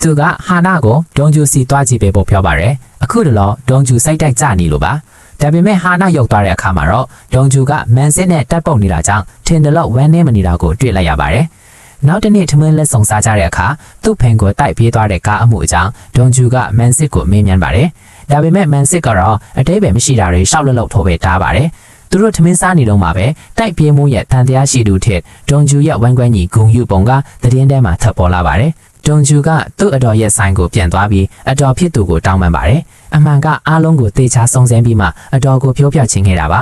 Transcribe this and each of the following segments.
သူကဟာနာကိုဒုံကျူစီတွားကြည့်ပေးဖို့ပြောပါတယ်အခုတလောဒုံကျူစိတ်တိုက်ကြနေလို့ပါဒါပေမဲ့ဟာနာရောက်သွားတဲ့အခါမှာတော့ဒုံကျူကမန်စစ်နဲ့တက်ပုတ်နေတာကြောင့်ထင်တယ်လို့ဝမ်းနေမနေတာကိုတွေ့လိုက်ရပါတယ်နောက်တနေ့ထမင်းလက်ဆောင်စားကြတဲ့အခါသူ့ဖင်ကိုတိုက်ပြေးသွားတဲ့ကားအမှုအကြောင်းဒုံကျူကမန်စစ်ကိုမေးမြန်းပါတယ်ဒါပေမဲ့မန်စစ်ကတော့အတိတ်ပဲမရှိတာတွေရှောက်လွတ်ထိုးပဲတားပါတယ်သူတို့ထမင်းစားနေတော့မှပဲတိုက်ပြေးမှုရဲ့တန်တရားရှိသူထက်ဒုံကျူရဲ့ဝမ်းကွမ်းကြီးဂုံယူပုံကသတင်းထဲမှာထပ်ပေါ်လာပါတယ်ဒုံကျူကသူ့အတော်ရဲ့ဆိုင်ကိုပြန်သွားပြီးအတော်ဖြစ်သူကိုတောင်းပန်ပါတယ်အမှန်ကအားလုံးကိုသေချာစုံစမ်းပြီးမှအတော်ကိုပြောပြချင်ခဲ့တာပ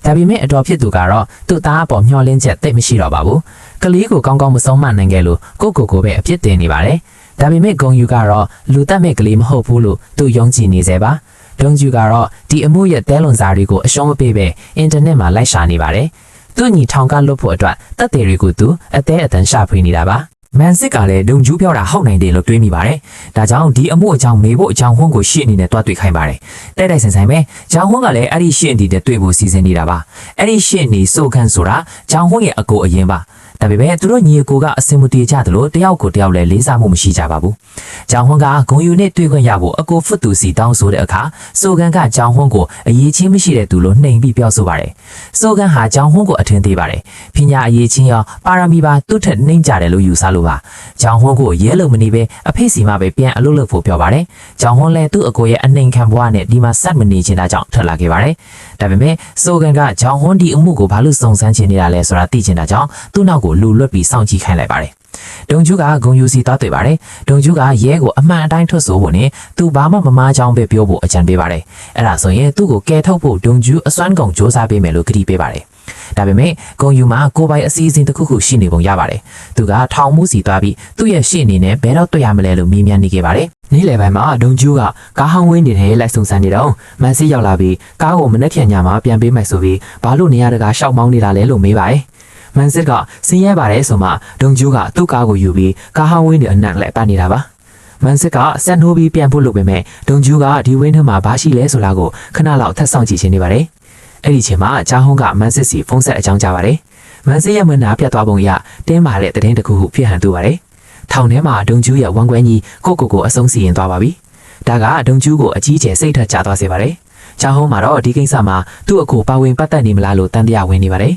ါဒါပေမဲ့အတော်ဖြစ်သူကတော့သူ့သားအပေါ်မျှော်လင့်ချက်သိမရှိတော့ပါဘူးကလေးကိုကောင်းကောင်းမဆုံးမနိုင်ခဲ့လို့ကိုပဲအပြစ်တင်နေပါတယ်ဒါပေမဲ့ဂုံယူကတော့လူတက်မဲ့ကလေးမဟုတ်ဘူးလို့သူယုံကြည်နေစေပါဒုံကျူကတော့ဒီအမှုရဲ့တဲလွန်စာတွေကိုအရှုံးမပေးပဲအင်တာနက်မှာလိုက်ရှာနေပါတယ်သူ့ညီထောင်ကလွတ်ဖို့အတွက်တပ်တွေတွေကိုသူအသေးအတန်ရှာဖွေနေတာပါမန်စစ်ကလည်းဒုံကျူးပြောတာဟုတ်နိုင်တယ်လို့တွေးမိပါတယ်။ဒါကြောင့်ဒီအမှုအကြောင်းမေးဖို့အကြောင်းဟွန်းကိုရှင်းအနေနဲ့တွားတွေ့ခိုင်းပါတယ်။တိုက်ဆိုင်ပဲဂျောင်ဟွန်းကလည်းအဲ့ဒီရှင်းအနေနဲ့တွေ့ဖို့စီစဉ်နေတာပါ။အဲ့ဒီရှင်းအနေစိုးခန်းဆိုတာဂျောင်ဟွန်းရဲ့အကိုအရင်ပါ။ဒါပေမဲ့သူတို့ညီအကိုကအစင်မပြေကြသလိုတယောက်ကိုတယောက်လည်းလေးစားမှုမရှိကြပါဘူး။ဂျောင်ဟွန်းကဂုံယူနဲ့တွေ့ခွင့်ရဖို့အကိုဖွတ်သူစီတောင်းဆိုတဲ့အခါစိုးခန်းကဂျောင်ဟွန်းကိုအရေးချင်းမရှိတဲ့သူလို့နှိမ်ပြီးပြောဆိုပါတယ်။စိုးခန်းဟာဂျောင်ဟွန်းကိုအထင်သေးပါတယ်။ပညာအရေးချင်းရောပါရမီပါသူ့ထက်နှိမ်ကြတယ်လို့ယူဆလို့ပါ။ဂျောင်ဟွန်းကိုရဲလုံမနေပဲအဖေစီမှာပဲပြန်အလုပ်လုပ်ဖို့ပြောပါတယ်။ဂျောင်ဟွန်းလည်းသူ့အကိုရဲ့အနှိမ်ခံဘွားနဲ့ဒီမှာဆက်မနေချင်တာကြောင့်ထွက်လာခဲ့ပါတယ်။ဒါပေမဲ့စိုးခန်းကဂျောင်ဟွန်းဒီအမှုကိုဘာလို့စုံစမ်းချင်နေတာလဲဆိုတာသိချင်တာကြောင့်သူ့နောက်ကိုလူလွတ်ပြီးစောင့်ကြည့်ခိုင်းလိုက်ပါတယ်။ဒုံကျူးကဂုံယူစီသွားတွေ့ပါတယ်။ဒုံကျူးကရဲကိုအမှန်အတိုင်းထွက်ဆိုဖို့နဲ့သူဘာမှမမားကြောင်းပဲပြောဖို့အကြံပေးပါတယ်။အဲ့ဒါဆိုရင်သူ့ကိုကယ်ထုတ်ဖို့ဒုံကျူးအစွမ်းကုန်စ조사ပေးမယ်လို့ကတိပေးပါတယ်။ဒါပေမဲ့ဂုံယူမှာကိုပိုင်အစည်းအစိမ်တစ်ခုခုရှိနေပုံရပါတယ်။သူကထောင်မှုစီသွားပြီးသူ့ရဲ့ရှေ့အနေနဲ့ဘယ်တော့တွေ့ရမလဲလို့မေးမြန်းနေခဲ့ပါတယ်။နေ့လယ်ပိုင်းမှာဒုံကျူးကကားဟောင်းဝင်းနေတဲ့လိုက်စုံစမ်းနေတော့မန်စစ်ရောက်လာပြီးကားကိုမနှက်ဖြန်ညမှာပြန်ပေးမယ်ဆိုပြီးဘာလို့နေရတကာရှောက်မောင်းနေတာလဲလို့မေးပါတယ်။မန်စစ်ကစင်းရဲပါတယ်ဆိုမှဒုံကျူးကသူ့ကားကိုယူပြီးကားဟောင်းဝင်းတွေအနက်လက်ပတ်နေတာပါမန်စစ်ကဆက်နှိုးပြီးပြန်ဖို့လုပ်ပေမဲ့ဒုံကျူးကဒီဝင်းထဲမှာဘာရှိလဲဆိုတာကိုခဏလောက်ထပ်ဆောင်ကြည့်ချင်နေပါတယ်အဲ့ဒီချိန်မှာဂျာဟွန်းကမန်စစ်စီဖုန်းဆက်အကြောင်းကြားပါတယ်မန်စစ်ရဲ့မနာပြတ်သွားပုံရတင်းမာတဲ့သတင်းတစ်ခုခုဖြစ်ဟန်တူပါတယ်ထောင်ထဲမှာဒုံကျူးရဲ့ဝမ်းကွဲကြီးကိုအဆုံးစီရင်သွားပါပြီဒါကဒုံကျူးကိုအကြီးကျယ်စိတ်ထက်ကျသွားစေပါတယ်ဂျာဟွန်းမှာတော့ဒီကိစ္စမှာသူ့အကိုပါဝင်ပတ်သက်နေမလားလို့တန်တရားဝင်နေပါတယ်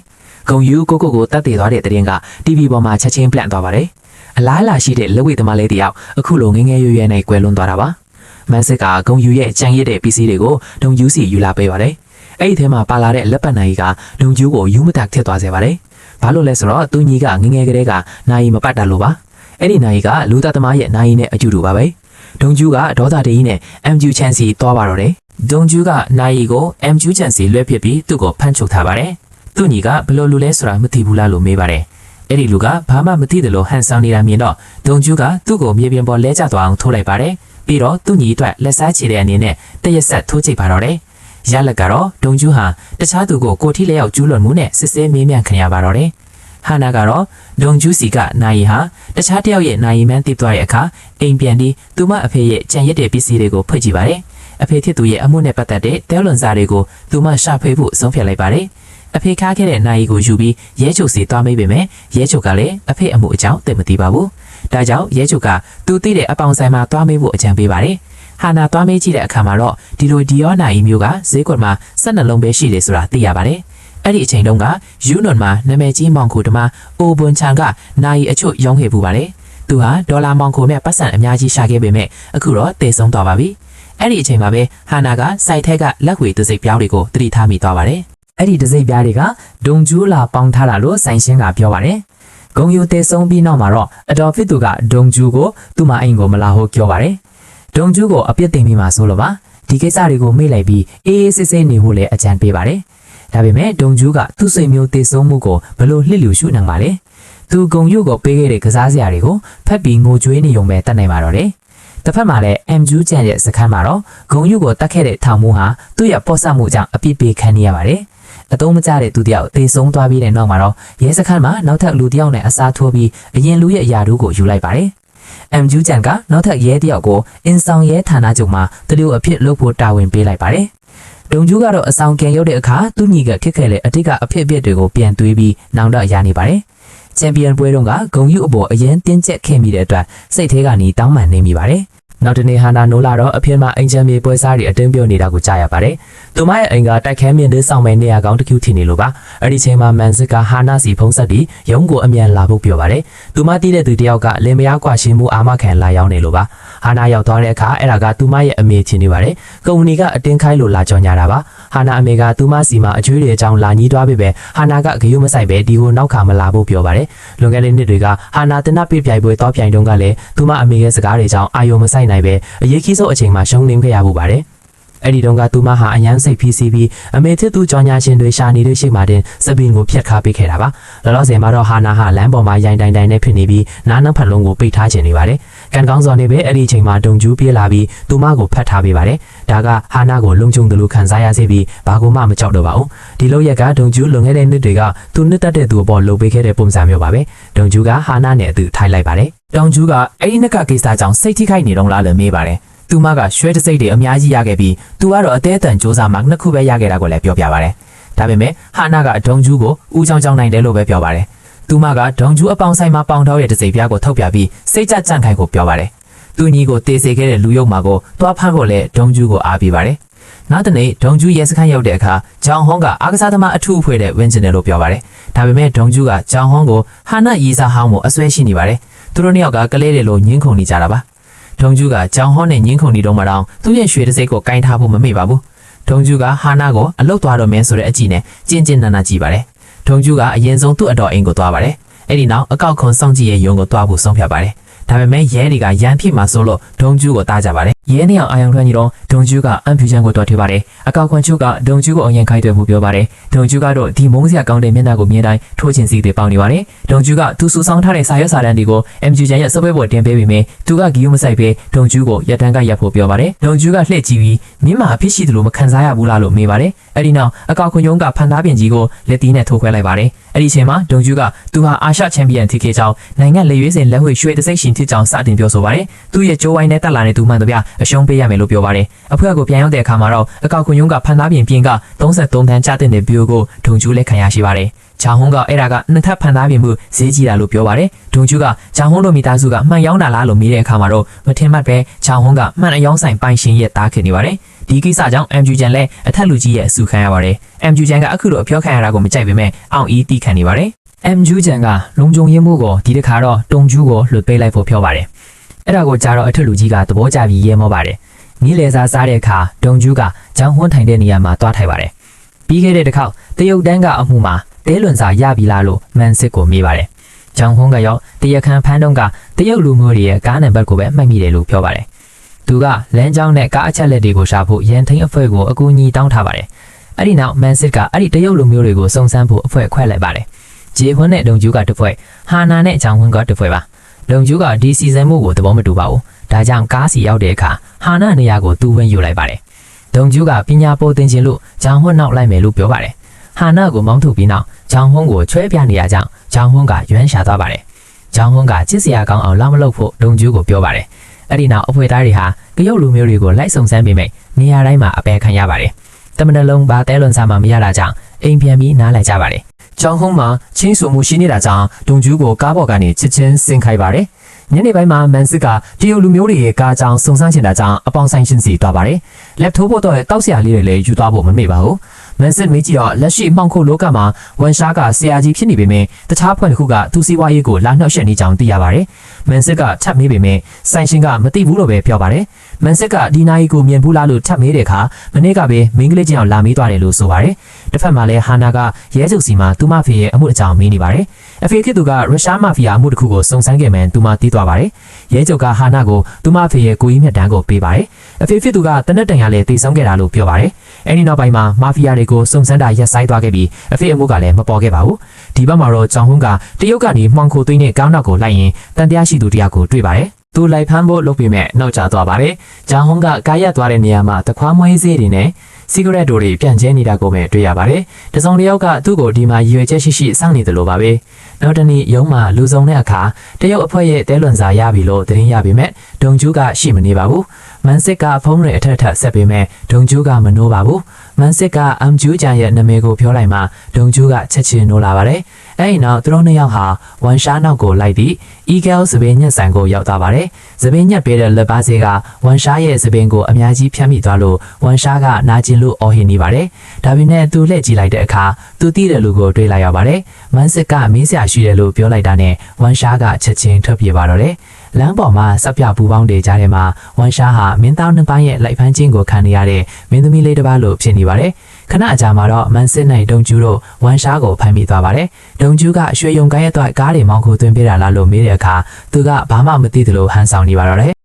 ဂုံယူကိုတက်တည်သွားတဲ့တဲ့ရင်က TV ပေါ်မှာချက်ချင်းပြန့်သွားပါတယ်။အလားအလာရှိတဲ့လက်ဝဲသမားလေးတယောက်အခုလိုငငယ်ရွယ်ရွယ်နဲ့ကွယ်လွန်သွားတာပါ။မန်စစ်ကဂုံယူရဲ့ကြံရစ်တဲ့ PC တွေကိုဒုံကျူးစီယူလာပေးပါတယ်။အဲ့ဒီထဲမှာပါလာတဲ့လက်ပတ်နိုင်ကဒုံကျူးကိုယူမတက်ထစ်သွားစေပါတယ်။ဘာလို့လဲဆိုတော့သူညီကငငယ်ကလေးကနိုင်မပတ်တာလို့ပါ။အဲ့ဒီနိုင်ကလူသားသမားရဲ့နိုင်နဲ့အကျူတူပါပဲ။ဒုံကျူးကဒေါသတကြီးနဲ့ MQ ချန်စီသွားပါတော့တယ်။ဒုံကျူးကနိုင်ကို MQ ချန်စီလွှဲပစ်ပြီးသူ့ကိုဖမ်းချုပ်ထားပါတယ်။သူ့ညီကဘလို့လူလဲဆိုတာမသိဘူးလားလို့မေးပါတယ်။အဲ့ဒီလူကဘာမှမသိတယ်လို့ဟန်ဆောင်နေတာမြင်တော့ဒုံကျူးကသူ့ကိုမြေပြင်ပေါ်လဲကျသွားအောင်ထိုးလိုက်ပါတယ်။ပြီးတော့သူ့ညီအတွက်လက်စားချေတဲ့အနေနဲ့တရက်ဆက်ထိုးချိတ်ပါတော့တယ်။ရလက်ကတော့ဒုံကျူးဟာတခြားသူကိုထိလျောက်ကျူးလွန်မှုနဲ့စစ်ဆေးမေးမြန်းခံရပါတော့တယ်။ဟာနာကတော့ဒုံကျူးစီကနိုင်ဟာတခြားတယောက်ရဲ့နိုင်မှန်းသိသွားတဲ့အခါအိမ်ပြန်ပြီးသူမအဖေရဲ့ကြံရစ်တဲ့ပစ္စည်းတွေကိုဖွင့်ကြည့်ပါတယ်။အဖေဖြစ်သူရဲ့အမှုနဲ့ပတ်သက်တဲ့တဲလွန်စာတွေကိုသူမရှာဖွေဖို့ဆုံးဖြတ်လိုက်ပါတယ်။အဖေခါခဲ့တဲ့နိုင်ကိုယူပြီးရဲချုပ်စီသွားမေးပေမဲ့ရဲချုပ်ကလည်းအဖေအမှုအကြောင်းသိမသိပါဘူး။ဒါကြောင့်ရဲချုပ်ကသူသိတဲ့အပေါင်ဆိုင်မှာသွားမေးဖို့အကြံပေးပါတယ်။ဟာနာသွားမေးကြည့်တဲ့အခါမှာတော့ဒီလိုဒီယောနိုင်မျိုးကဈေးကွက်မှာ12လုံးပဲရှိတယ်ဆိုတာသိရပါတယ်။အဲ့ဒီအချိန်တုန်းကယူနွန်မှာနာမည်ကြီးမောင်ခိုတမအိုဘွန်ချန်ကနိုင်အချို့ရောင်းခဲ့ပူပါတယ်။သူဟာဒေါ်လာမောင်ခိုနဲ့ပတ်စံအများကြီးရှာခဲ့ပေမဲ့အခုတော့တည်ဆုံးသွားပါပြီ။အဲ့ဒီအချိန်မှာပဲဟာနာကစိုက်ထက်ကလက်ဝေတစိပ်ပြောင်းတွေကိုတတိထားမိသွားပါတယ်။အဲ့ဒီတစိပ်ပြားတွေကဒုံကျူးလာပေါင်းထားတာလို့ဆိုင်ရှင်းကပြောပါတယ်။ဂုံယူတဲဆုံးပြီးနောက်မှာတော့အတော်ဖြစ်သူကဒုံကျူးကိုသူ့မအိမ်ကိုမလာဟုတ်ပြောပါတယ်။ဒုံကျူးကိုအပြစ်တင်ပြီးမှဆိုလို့ပါဒီကိစ္စတွေကိုမေ့လိုက်ပြီးအေးအေးဆေးဆေးနေဖို့လည်းအကြံပေးပါတယ်။ဒါပေမဲ့ဒုံကျူးကသူ့စိတ်မျိုးတဲဆုံးမှုကိုဘလို့လှစ်လျူရှုနိုင်ပါလဲ။သူဂုံယူကိုပေးခဲ့တဲ့ကစားစရာတွေကိုဖက်ပြီးငိုကြွေးနေုံပဲတတ်နိုင်ပါတော့တယ်။တစ်ဖက်မှာလည်း MQ ကျန်ရဲ့စခန်းမှာတော့ဂုံယူကိုတတ်ခဲ့တဲ့ထောင်မှုဟာသူ့ရဲ့ပေါ်ဆမှုကြောင့်အပြစ်ပေးခံနေရပါတယ်။အသုံးမကျတဲ့သူတယောက်သေဆုံးသွားပြီးတဲ့နောက်မှာတော့ရဲစခန်းမှာနောက်ထပ်လူတယောက်နဲ့အစားထိုးပြီးအရင်လူရဲ့အရာတို့ကိုယူလိုက်ပါတယ်။ MQ ကျန်ကနောက်ထပ်ရဲတယောက်ကိုအင်ဆောင်ရဲဌာနချုပ်မှာတလူအဖြစ်လုပ်ဖို့တာဝန်ပေးလိုက်ပါတယ်။ဒုံကျူးကတော့အဆောင်ကန်ရောက်တဲ့အခါသူ့ညီကခက်ခဲလေအတိတ်ကအဖြစ်အပျက်တွေကိုပြန်တွေးပြီးနောင်တရနေပါတယ်။ ချန်ပီယံပွဲတုန်းကဂုံယူအပေါ်အရင်တင်းကျပ်ခဲ့မိတဲ့အတွက်စိတ်ထဲကနေတောင်းပန်နေမိပါတယ်နောက်တနေ့ဟာနာနိုလာတော့အဖြစ်မှာအင်ဂျင်မီပွဲစားတွေအတင်းပြုတ်နေတာကိုကြားရပါတယ်။သူမရဲ့အိမ်ကတိုက်ခန်းမြင့်တဲ့ဆောင်မဲ့နေရာကောင်းတစ်ခုထင်နေလို့ပါ။အဲ့ဒီချိန်မှာမန်စစ်ကဟာနာစီဖုံးဆက်ပြီးရုံးကိုအမြန်လာဖို့ပြောပါတယ်။သူမတီးတဲ့သူတယောက်ကလင်မယားကွာရှင်းမှုအာမခံလာရောက်နေလို့ပါ။ဟာနာရောက်သွားတဲ့အခါအဲ့ဒါကသူမရဲ့အမေထင်နေပါတယ်။ကုမ္ပဏီကအတင်းခိုင်းလို့လာကြော်ညာတာပါ။ဟာနာအမေကသူမစီမှာအကျွေးတွေအကြောင်းလာညီးသွားပြီပဲဟာနာကဂရုမစိုက်ပဲဒီကိုနောက်ခါမလာဖို့ပြောပါတယ်။လွန်ခဲ့တဲ့နှစ်တွေကဟာနာတင်နပြပြိုင်ပွဲတော့ပြိုင်တုန်းကလည်းသူမအမေရဲ့စကားတွေကြောင့်အာယုံမဆိုင်နိုင်ပဲအရေးကြီးဆုံးအချိန်မှာရှုံးလင်းခဲ့ရမှုပါတယ်။အဲ့ဒီတုန်းကသူမဟာအယမ်းစိတ်ဖိစီးပြီးအမေထစ်သူကြောင်ညာရှင်တွေရှာနေတဲ့ရှိမှတင်စပင်ကိုဖျက်ခါပေးခဲ့တာပါ။လောလောဆယ်မှာတော့ဟာနာဟာလမ်းပေါ်မှာရိုင်တိုင်တိုင်နဲ့ဖြစ်နေပြီးနားနှံဖက်လုံးကိုပိတ်ထားခြင်းနေပါတယ်။ကန်ကောင်းစော်နေပဲအဲ့ဒီအချိန်မှာဒုံကျူးပြေးလာပြီးသူမကိုဖတ်ထားပေးပါတယ်။ဒါကဟာနာကိုလုံခြုံတယ်လို့ခံစားရစေပြီးဘာကိုမှမကြောက်တော့ပါဘူး။ဒီလိုရက်ကဒုံကျူးလွန်ခဲ့တဲ့နှစ်တွေကသူနှစ်သက်တဲ့သူအပေါ်လှုပ်ပေးခဲ့တဲ့ပုံစံမျိုးပါပဲ။ဒုံကျူးကဟာနာနဲ့အတူထိုင်လိုက်ပါတယ်။ဒုံကျူးကအဲ့ဒီနှစ်ကကိစ္စကြောင့်စိတ်ထိခိုက်နေတော့လားလို့မေးပါတယ်။သူမကရွှဲတစိတ်တွေအများကြီးရခဲ့ပြီးသူကတော့အသေးအတန်စူးစမ်းမှနှစ်ခုပဲရခဲ့တာကိုလည်းပြောပြပါတယ်။ဒါပေမဲ့ဟာနာကဒုံကျူးကိုဦးချောင်းချောင်းနိုင်တယ်လို့ပဲပြောပါတယ်။သူမကဒုံကျူးအပေါင်းဆိုင်မှာပေါင်ထောက်ရဲ့တစိတ်ပြားကိုထုတ်ပြပြီးစိတ်ကြကြန့်ခိုင်ကိုပြောပါတယ်။သူညီကိုတေးစေခဲ့တဲ့လူယုံမာကိုသွားဖမ်းဖို့လည်းဒုံကျူးကိုအားပေးပါတယ်။နောက်တနေ့ဒုံကျူးရဲစခန်းရောက်တဲ့အခါဂျောင်ဟွန်းကအားကစားသမားအထူးအဖွဲ့တဲ့ဝင်းကျင်တယ်လို့ပြောပါတယ်။ဒါပေမဲ့ဒုံကျူးကဂျောင်ဟွန်းကိုဟာနာရီစာဟောင်းကိုအစွဲရှိနေပါတယ်။သူတို့နှစ်ယောက်ကကလေးတွေလိုညှင်းခုန်နေကြတာပါ။ဒုံကျူးကကြောင်ဟောနဲ့ညင်းခုန်နေတော့မှတော့သူ့ရဲ့ရွှေတစိတ်ကိုကင်ထားဖို့မမေ့ပါဘူး။ဒုံကျူးကဟာနာကိုအလုတ်သွားတော့မယ်ဆိုတဲ့အကြည့်နဲ့ကျဉ်ကျဉ်နာနာကြည့်ပါတယ်။ဒုံကျူးကအရင်ဆုံးသူ့အတော်အိမ်ကိုသွားပါတယ်။အဲ့ဒီနောက်အကောက်ခွန်စောင့်ကြည့်ရဲ့ယုံကိုသွားဖို့ဆုံးဖြတ်ပါတယ်။ဒါပေမဲ့ရဲတွေကရန်ဖြစ်မှာဆိုလို့ဒုံကျူးကိုတားကြပါတယ်။ရဲနှစ်ယောက်အာယုံထွက်နေတော့ဒုံကျူးကအန်ဖျူချန်ကိုတော်ထွေးပါတယ်။အကောက်ခွန်ချုပ်ကဒုံကျူးကိုအရင်ခိုင်းတွေ့ဖို့ပြောပါတယ်။ဒုံကျူးကတော့ဒီမုန်းစရာကောင်းတဲ့မျက်နှာကိုမြင်တိုင်းထိုးချင်စီတွေပေါင်နေပါတယ်။ဒုံကျူးကသူစုဆောင်ထားတဲ့စာရွက်စာတမ်းတွေကိုအန်ဖျူချန်ရဲ့စပွဲပေါ်တင်ပေးပြီးမြင်သူကဂီယူမဆိုင်ပဲဒုံကျူးကိုရက်တန်းကရပ်ဖို့ပြောပါတယ်။ဒုံကျူးကလှည့်ကြည့်ပြီးမင်းမအဖြစ်ရှိတယ်လို့မခံစားရဘူးလားလို့မေးပါတယ်။အဲ့ဒီနောက်အကောက်ခွန်ယုံကဖန်သားပြင်ကြီးကိုလက်သီးနဲ့ထိုးခွဲလိုက်ပါတယ်။အဲ့ဒီအချိန်မှာဒုံကျူးကသူဟာအာရှချန်ပီယံဖြစ်ခဲ့ကြောင်းနိုင်ငံလက်ရွေးစင်လက်ဝှေ့ရွှေတစိတ်ရှင်ဖြစ်ကြောင်းစတင်ပြောဆိုပါတယ်။သူ့ရဲ့ကြိုးဝိုင်းနဲ့တက်လာတဲ့သူမှန်သမျှအရှုံးပေးရမယ်လို့ပြောပါတယ်။အဖွဲ့ကိုပြန်ရောက်တဲ့အခါမှာတော့အကောက်ခွန်ယုံကဖန်သားပြင်ပြင်က33တန်းကျတဲ့ဘီယိုကိုဒုံကျူးလက်ခံရရှိပါတယ်။ဂျောင်ဟွန်းကအဲ့ဒါကနှစ်ထပ်ဖန်သားပြင်မှုဈေးကြီးတာလို့ပြောပါတယ်။ဒုံကျူးကဂျောင်ဟွန်းတို့မိသားစုကမှန်ရောင်းတာလားလို့မေးတဲ့အခါမှာတော့မထင်မှတ်ပဲဂျောင်ဟွန်းကမှန်အယောင်းဆိုင်ပိုင်ရှင်ရဲ့တားခင်နေပါတယ်။ဒီကိစ္စကြောင့်အမ်ဂျူဂျန်လည်းအထက်လူကြီးရဲ့အဆူခံရပါတယ်။အမ်ဂျူဂျန်ကအခုလိုအပြောခံရတာကိုမကြိုက်ပေမဲ့အောင်အီးတီးခံနေပါတယ်။အမ်ဂျူဂျန်ကလုံခြုံရေးမှုကိုဒီတစ်ခါတော့ဒုံကျူးကိုလွှတ်ပေးလိုက်ဖို့ပြောပါတယ်။အဲ့ဒါကိုကြာတော့အထက်လူကြီးကသဘောကျပြီးရဲမောပါတယ်။နီးလေစားစားတဲ့အခါဒုံကျူးကဂျောင်ဟွန်းထိုင်တဲ့နေရာမှာသွားထိုင်ပါတယ်။ပြီးခဲ့တဲ့တစ်ခေါက်တရုတ်တန်းကအမှုမှာတဲလွန်စာရပြီလားလို့မန်စစ်ကိုမေးပါတယ်။ဂျောင်ဟွန်းကရောတရခန်ဖန်းတုံးကတရုတ်လူမျိုးတွေရဲ့ကားနံပါတ်ကိုပဲမှတ်မိတယ်လို့ပြောပါတယ်။သူကလမ်းကြောင်းနဲ့ကားအချက်လက်တွေကိုရှာဖို့ရန်ထိန်အဖွဲ့ကိုအကူအညီတောင်းထားပါတယ်။အဲ့ဒီနောက်မန်စစ်ကအဲ့ဒီတရုတ်လူမျိုးတွေကိုစုံစမ်းဖို့အဖွဲ့ခွဲလိုက်ပါတယ်။ဂျေဟွန်းနဲ့ဒုံကျူးကတစ်ဖွဲ့ဟာနာနဲ့ဂျောင်ဟွန်းကတစ်ဖွဲ့ပါ။ဒုံကျူးကဒီစီဇန်မှုကိုသဘောမတူပါဘူး။ဒါကြောင့်ကားစီရောက်တဲ့အခါဟာနာနေရာကိုသူ့ဝင်ယူလိုက်ပါတယ်။ဒုံကျူးကပညာပိုသင်ခြင်းလို့ဂျောင်ဟွန်းနောက်လိုက်မယ်လို့ပြောပါတယ်။ဟာနာကိုမောင်းထုတ်ပြီးနောက်ဂျောင်ဟွန်းကိုချွဲပြနေရကြောင်းဂျောင်ဟွန်းကရွမ်းရှာသွားပါတယ်။ဂျောင်ဟွန်းကချစ်စရာကောင်းအောင်လောက်မလုပ်ဖို့ဒုံကျူးကိုပြောပါတယ်။အဲ့ဒီနောက်အဖွဲ့သားတွေဟာကရုတ်လူမျိုးတွေကိုလိုက်စုံစမ်းပေးမယ်နေရာတိုင်းမှာအပယ်ခံရပါတယ်။တမန်တလုံးဘာတဲလွန်စာမှမရတာကြောင့်အိမ်ပြန်ပြီးနားလိုက်ကြပါတယ်။ဂျောင်ဟွန်းမှာချင်းဆူမှုရှိနေတာကြောင့်ဒုံကျူးကိုကားပေါ်ကနေချစ်ချင်းဆင်ခိုင်းပါတယ်။ညနေပိုင်းမှာမန်စစ်ကတရုတ်လူမျိုးတွေရဲ့ကားကြောင်စုံစမ်းချင်တာကြောင့်အပေါင်းဆိုင်ရှင်စီသွားပါတယ်။လက်ထိုးဖို့တော့တောက်ဆရာလေးတွေလည်းယူသွားဖို့မမေ့ပါဘူး။မန်စစ်မေးကြည့်တော့လက်ရှိမှောင်ခိုလောကမှာဝန်ရှားကဆရာကြီးဖြစ်နေပေမဲ့တခြားဖွဲ့တစ်ခုကသူစီဝါရေးကိုလာနှောက်ယှက်နေကြောင်းသိရပါတယ်။မန်စစ်ကထပ်မေးပေမဲ့ဆိုင်ရှင်ကမသိဘူးလို့ပဲပြောပါတယ်။မန်စစ်ကဒီနာရီကိုမြင်ဘူးလားလို့ထပ်မေးတဲ့အခါမနေ့ကပဲမင်းကလေးချင်းအောင်လာမေးသွားတယ်လို့ဆိုပါတယ်။တစ်ဖက်မှာလည်းဟာနာကရဲချုပ်စီမှာသူမဖေရဲ့အမှုအကြောင်းမေးနေပါတယ်။အဖေဖြစ်သူကရုရှားမာဖီးယားအမှုတစ်ခုကိုစုံစမ်းခဲ့မှန်သူမသိသွားပါတယ်။ရဲချုပ်ကဟာနာကိုသူမဖေရဲ့ကိုကြီးမြတ်တန်းကိုပေးပါတယ်။အဖေဖြစ်သူကတနက်တန်ရလည်းတည်ဆုံးခဲ့တာလို့ပြောပါတယ်။အဲဒီနောက်ပိုင်းမှာမာဖီးယားတွေကိုစုံစမ်းတာရက်ဆိုင်သွားခဲ့ပြီးအဖေအမှုကလည်းမပေါ်ခဲ့ပါဘူး။ဒီဘက်မှာတော့ဂျောင်ဟွန်းကတရုတ်ကနေမှောင်ခိုသွင်းတဲ့ကောင်းနောက်ကိုလိုက်ရင်တန်တရားရှိသူတယောက်ကိုတွေ့ပါတယ်။သူလိုက်ဖမ်းဖို့လုပ်ပေမဲ့နောက်ကျသွားပါတယ်။ဂျောင်ဟွန်းကကားရက်သွားတဲ့နေရာမှာတခွားမွေးစေးတွေနဲ့စီဂရက်တို့တွေပြန့်ကျဲနေတာကိုပဲတွေ့ရပါတယ်။တစုံတစ်ယောက်ကသူ့ကိုဒီမှာရည်ရွယ်ချက်ရှိရှိစောင့်နေတယ်လို့ပါပဲ။နောက်တနေ့ရုံးမှာလူစုံတဲ့အခါတရုတ်အဖွဲ့ရဲ့တဲလွန်စာရပြီလို့သတင်းရပေမဲ့ဒုံကျူးကရှိမနေပါဘူး။မန်စစ်ကဖုန်းတွေအထက်ထပ်ဆက်ပေမဲ့ဒုံကျူးကမနှိုးပါဘူး။ မန်စစ်ကအမ်ဂျူးကျန်ရဲ့နာမည်ကိုပြောလိုက်မှဒုံကျူးကချက်ချင်းနိုးလာပါတယ်။အဲဒီနောက်သူတို့နှစ်ယောက်ဟာဝန်ရှားနောက်ကိုလိုက်ပြီးအီဂဲလ်စပင်းညက်ဆိုင်ကိုရောက်သွားပါတယ်။စပင်းညက်ပေးတဲ့လက်ပါစေးကဝန်ရှားရဲ့စပင်းကိုအများကြီးဖျက်မိသွားလို့ဝန်ရှားကနာကျင်လို့အော်ဟစ်နေပါတယ်။ဒါပေမဲ့သူလှည့်ကြည့်လိုက်တဲ့အခါသူသိတဲ့လူကိုတွေ့လိုက်ရပါတယ်။မန်စစ်ကမင်းဆရာရှိတယ်လို့ပြောလိုက်တာနဲ့ဝန်ရှားကချက်ချင်းထွက်ပြေးပါတော့တယ်။လမ်းပေါ်မှာစပ်ပြပူပေါင်းတွေကြားထဲမှာဝန်ရှားဟာမင်းသားနှစ်ပိုင်းရဲ့လိုက်ဖမ်းခြင်းကိုခံနေရတဲ့မင်းသမီးလေးတစ်ပါးလိုဖြစ်နေပါတယ်။ခဏအကြာမှာတော့မန်စစ်နဲ့ဒုံကျူးတို့ဝန်ရှားကိုဖမ်းမိသွားပါတယ်။ဒုံကျူးကရွှေယုံကိုင်းရဲ့အတွက်ကားတွေမောင်းခိုသွင်းပေးတာလားလို့မေးတဲ့အခါသူကဘာမှမသိသလိုဟန်ဆောင်နေပါတော့တယ်